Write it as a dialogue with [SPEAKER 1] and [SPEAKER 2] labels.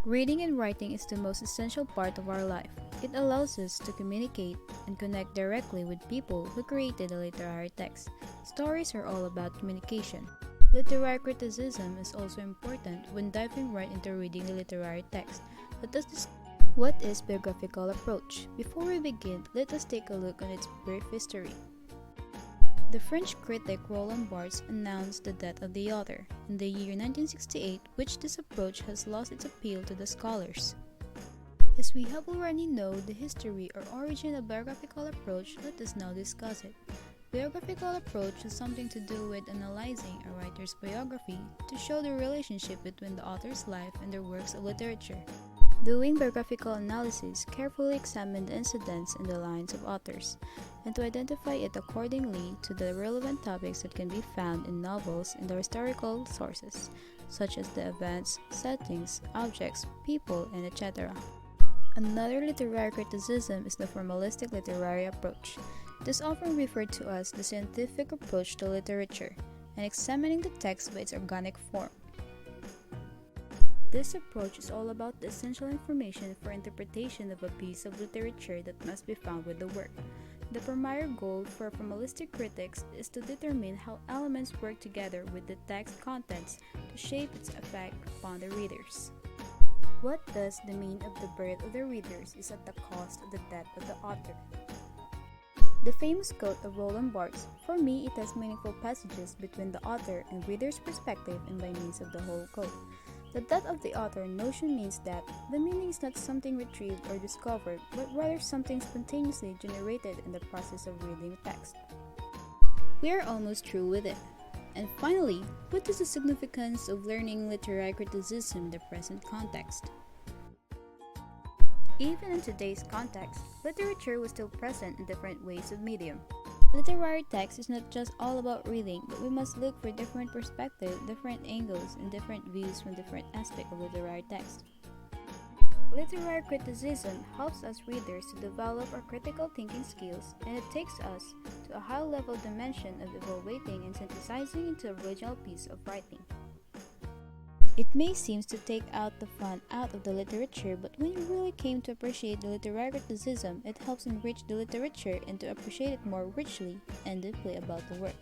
[SPEAKER 1] Reading and writing is the most essential part of our life. It allows us to communicate and connect directly with people who created the literary text. Stories are all about communication. Literary criticism is also important when diving right into reading the literary text. What is biographical approach? Before we begin, let us take a look on its brief history. The French critic Roland Barthes announced the death of the author in the year 1968, which this approach has lost its appeal to the scholars. As we have already know the history or origin of biographical approach, let us now discuss it. Biographical approach has something to do with analyzing a writer's biography to show the relationship between the author's life and their works of literature. Doing biographical analysis carefully examine the incidents and the lines of authors, and to identify it accordingly to the relevant topics that can be found in novels and the historical sources, such as the events, settings, objects, people, and etc. Another literary criticism is the formalistic literary approach. It is often referred to as the scientific approach to literature, and examining the text by its organic form. This approach is all about the essential information for interpretation of a piece of literature that must be found with the work. The primary goal for formalistic critics is to determine how elements work together with the text contents to shape its effect upon the readers. What does the mean of the birth of the readers is at the cost of the death of the author? The famous quote of Roland Barthes, "For me it has meaningful passages between the author and reader's perspective and by means of the whole quote." The death of the author notion means that the meaning is not something retrieved or discovered, but rather something spontaneously generated in the process of reading the text. We are almost through with it. And finally, what is the significance of learning literary criticism in the present context? Even in today's context, literature was still present in different ways of medium. Literary text is not just all about reading, but we must look for different perspectives, different angles, and different views from different aspects of literary text. Literary criticism helps us readers to develop our critical thinking skills, and it takes us to a high-level dimension of evaluating and synthesizing into the original piece of writing. It may seem to take out the fun out of the literature, but when you really came to appreciate the literary criticism, it helps enrich the literature and to appreciate it more richly and deeply about the work.